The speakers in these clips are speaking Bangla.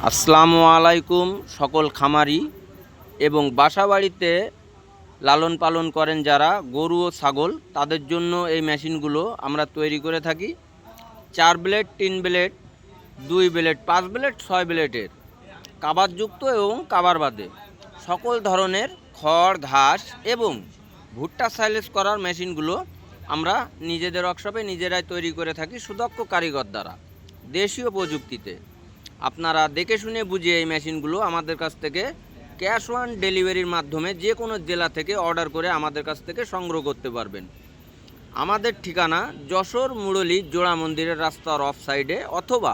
আসসালামু আলাইকুম সকল খামারি এবং বাসাবাড়িতে লালন পালন করেন যারা গরু ও ছাগল, তাদের জন্য এই মেশিনগুলো আমরা তৈরি করে থাকি। 4 ব্লেড, 3 ব্লেড, 2 ব্লেড, 5 ব্লেড, 6 ব্লেডের কাভারযুক্ত এবং কাভার বাদে সকল ধরনের খড়, ঘাস এবং ভুট্টা সাইলেজ করার মেশিনগুলো আমরা নিজেদের ওয়ার্কশপে নিজেরাই তৈরি করে থাকি সুদক্ষ কারিগর দ্বারা, দেশীয় প্রযুক্তিতে। আপনারা দেখে শুনে বুঝে এই মেশিনগুলো আমাদের কাছ থেকে ক্যাশ অন ডেলিভারির মাধ্যমে যে কোনো জেলা থেকে অর্ডার করে আমাদের কাছ থেকে সংগ্রহ করতে পারবেন। আমাদের ঠিকানা যশোর মুরলী জোড়া মন্দিরের রাস্তার অফ সাইডে অথবা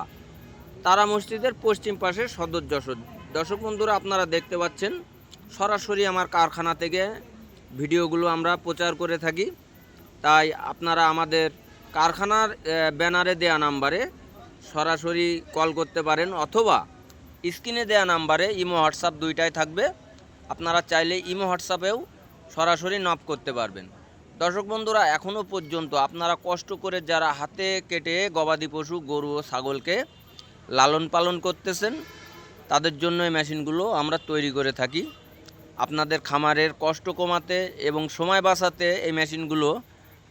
তারা মসজিদের পশ্চিম পাশে সদর যশোর। দর্শক বন্ধুরা, আপনারা দেখতে পাচ্ছেন সরাসরি আমার কারখানা থেকে ভিডিওগুলো আমরা প্রচার করে থাকি। তাই আপনারা আমাদের কারখানার ব্যানারে দেয়া নাম্বারে সরাসরি কল করতে পারেন অথবা স্ক্রিনে দেয়া নাম্বারে ইমো হোয়াটসঅ্যাপ দুইটাই থাকবে। আপনারা চাইলে ইমো হোয়াটসঅ্যাপেও সরাসরি নক করতে পারবেন। দর্শক বন্ধুরা, এখনও পর্যন্ত আপনারা কষ্ট করে যারা হাতে কেটে গবাদি পশু গরু ও ছাগলকে লালন পালন করতেছেন, তাদের জন্য এই মেশিনগুলো আমরা তৈরি করে থাকি। আপনাদের খামারের কষ্ট কমাতে এবং সময় বাঁচাতে এই মেশিনগুলো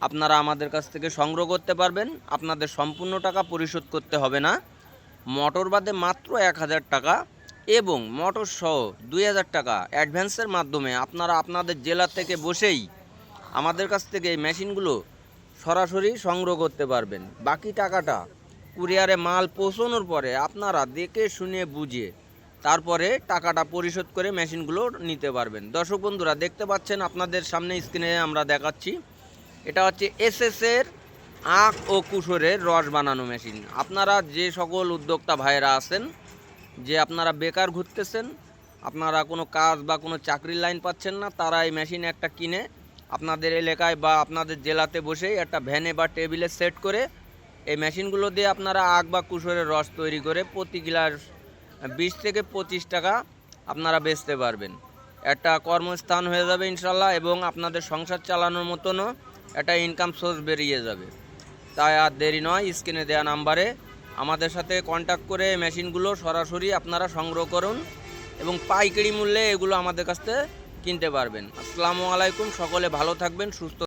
আপনারা আমাদের কাছ থেকে সংগ্রহ করতে পারবেন। আপনাদের সম্পূর্ণ টাকা পরিশোধ করতে হবে না। মোটর বাদে মাত্র 1000 টাকা এবং মোটর সহ 2000 টাকা অ্যাডভান্সের মাধ্যমে আপনারা আপনাদের জেলা থেকে বসেই আমাদের কাছ থেকে এই মেশিনগুলো সরাসরি সংগ্রহ করতে পারবেন। বাকি টাকাটা কুরিয়ারে মাল পৌঁছানোর পরে আপনারা দেখে শুনে বুঝে তারপরে টাকাটা পরিশোধ করে মেশিনগুলো নিতে পারবেন। দর্শক বন্ধুরা, দেখতে পাচ্ছেন আপনাদের সামনে স্ক্রিনে আমরা দেখাচ্ছি, এটা হচ্ছে এসএসের আখ ও কুসরের রস বানানো মেশিন। আপনারা যে সকল উদ্যোক্তা ভাইয়েরা আছেন, যে আপনারা বেকার ঘুরতেছেন, আপনারা কোনো কাজ বা কোনো চাকরির লাইন পাচ্ছেন না, তারা এই মেশিন একটা কিনে আপনাদের এলাকায় বা আপনাদের জেলাতে বসেই একটা ভ্যানে বা টেবিলে সেট করে এই মেশিনগুলো দিয়ে আপনারা আখ বা কুসরের রস তৈরি করে প্রতি গ্লাস 20 থেকে 25 টাকা আপনারা বেচতে পারবেন। একটা কর্মস্থান হয়ে যাবে ইনশাল্লাহ, এবং আপনাদের সংসার চালানোর মতনও একটা ইনকাম সোর্স বেরিয়ে যাবে। তাই আর দেরি নয়, স্ক্রিনে দেওয়া নাম্বারে আমাদের সাথে কন্ট্যাক্ট করে মেশিনগুলো সরাসরি আপনারা সংগ্রহ করুন এবং পাইকারি মূল্যে এগুলো আমাদের কাছ থেকে কিনতে পারবেন। আসসালামু আলাইকুম, সকলে ভালো থাকবেন, সুস্থ